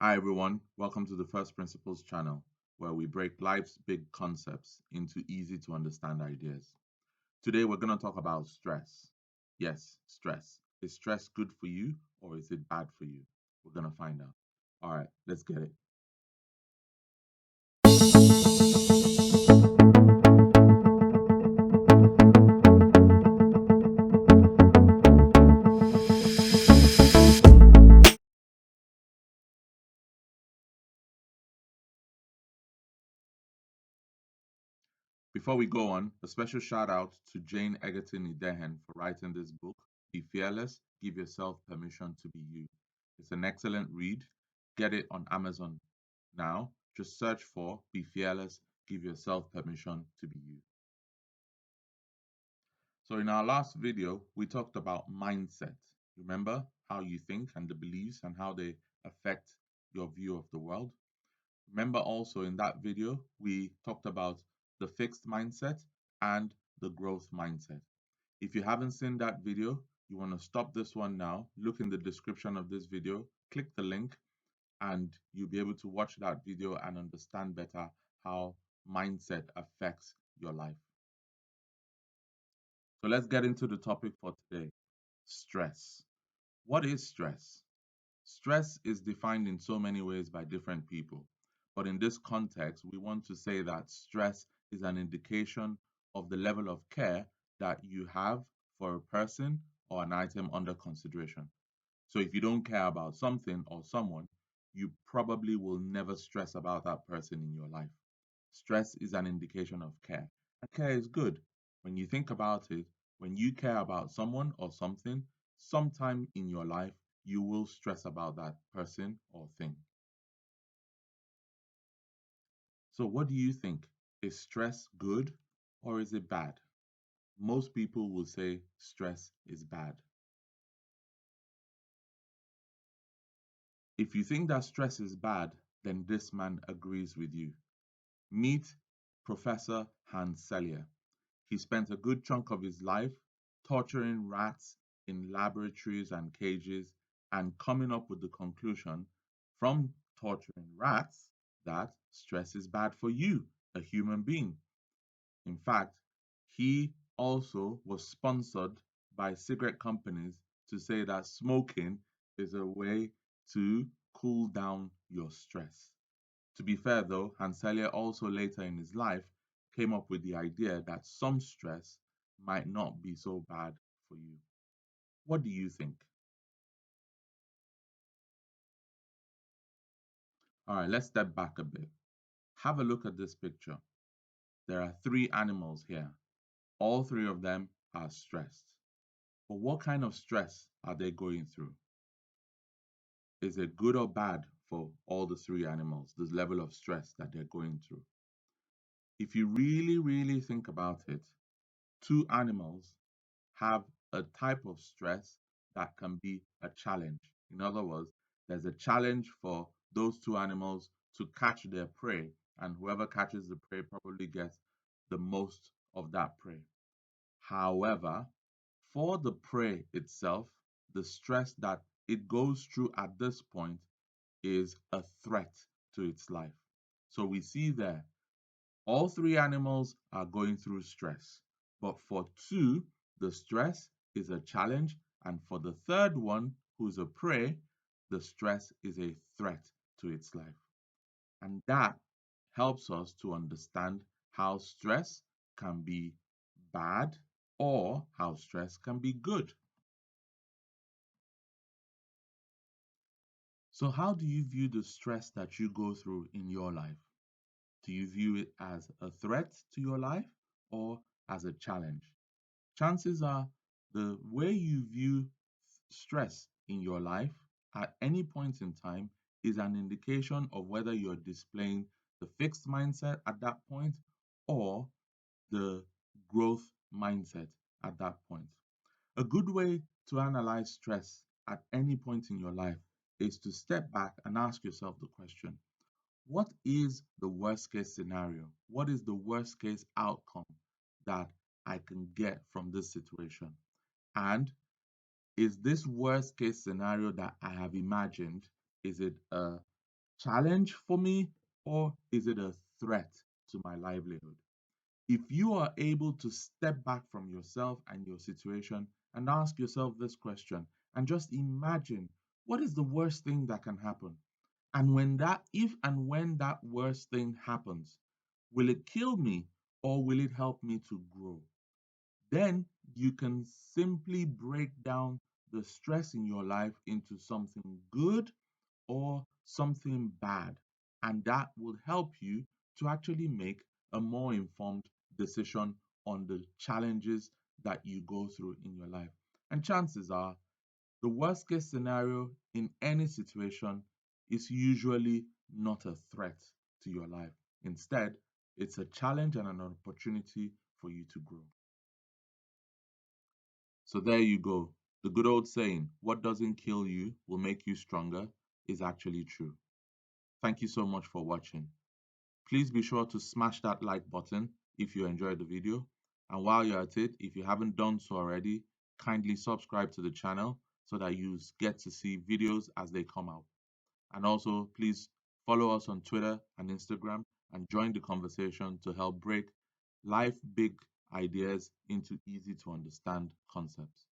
Hi everyone, welcome to the First Principles channel, where we break life's big concepts into easy to understand ideas. Today we're going to talk about stress. Yes, stress. Is stress good for you or is it bad for you? We're going to find out. All right, let's get it. Before we go on, a special shout out to Jane Egerton Idehen for writing this book, Be Fearless, Give Yourself Permission to Be You. It's an excellent read. Get it on Amazon now. Just search for Be Fearless, Give Yourself Permission to Be You. So in our last video, we talked about mindset. Remember how you think and the beliefs and how they affect your view of the world? Remember also in that video, we talked about the fixed mindset and the growth mindset. If you haven't seen that video, you want to stop this one now, look in the description of this video, click the link, and you'll be able to watch that video and understand better how mindset affects your life. So let's get into the topic for today, stress. What is stress? Stress is defined in so many ways by different people. But in this context, we want to say that stress is an indication of the level of care that you have for a person or an item under consideration. So if you don't care about something or someone, you probably will never stress about that person in your life. Stress is an indication of care. And care is good. When you think about it, when you care about someone or something, sometime in your life, you will stress about that person or thing. So, what do you think? Is stress good or is it bad? Most people will say stress is bad. If you think that stress is bad, then this man agrees with you. Meet Professor Hans Selye. He spent a good chunk of his life torturing rats in laboratories and cages and coming up with the conclusion from torturing rats that stress is bad for you, a human being. In fact, he also was sponsored by cigarette companies to say that smoking is a way to cool down your stress. To be fair though, Hanselia also later in his life came up with the idea that some stress might not be so bad for you. What do you think? All right, let's step back a bit. Have a look at this picture. There are three animals here. All three of them are stressed. But what kind of stress are they going through? Is it good or bad for all the three animals, this level of stress that they're going through? If you really think about it, two animals have a type of stress that can be a challenge. In other words, there's a challenge for those two animals to catch their prey, and whoever catches the prey probably gets the most of that prey. However, for the prey itself, the stress that it goes through at this point is a threat to its life. So we see there, all three animals are going through stress, but for two, the stress is a challenge, and for the third one, who's a prey, the stress is a threat to its life. And that helps us to understand how stress can be bad or how stress can be good. So, how do you view the stress that you go through in your life? Do you view it as a threat to your life or as a challenge? Chances are the way you view stress in your life at any point in time is an indication of whether you're displaying the fixed mindset at that point or the growth mindset at that point. A good way to analyze stress at any point in your life is to step back and ask yourself the question, what is the worst case scenario? What is the worst case outcome that I can get from this situation? And is this worst case scenario that I have imagined, is it a challenge for me, or is it a threat to my livelihood? If you are able to step back from yourself and your situation and ask yourself this question and just imagine, what is the worst thing that can happen? And if and when that worst thing happens, will it kill me or will it help me to grow? Then you can simply break down the stress in your life into something good or something bad. And that will help you to actually make a more informed decision on the challenges that you go through in your life. And chances are, the worst case scenario in any situation is usually not a threat to your life. Instead, it's a challenge and an opportunity for you to grow. So there you go. The good old saying, what doesn't kill you will make you stronger, is actually true. Thank you so much for watching. Please be sure to smash that like button if you enjoyed the video. And while you're at it, if you haven't done so already, kindly subscribe to the channel so that you get to see videos as they come out. And also, please follow us on Twitter and Instagram and join the conversation to help break life big ideas into easy to understand concepts.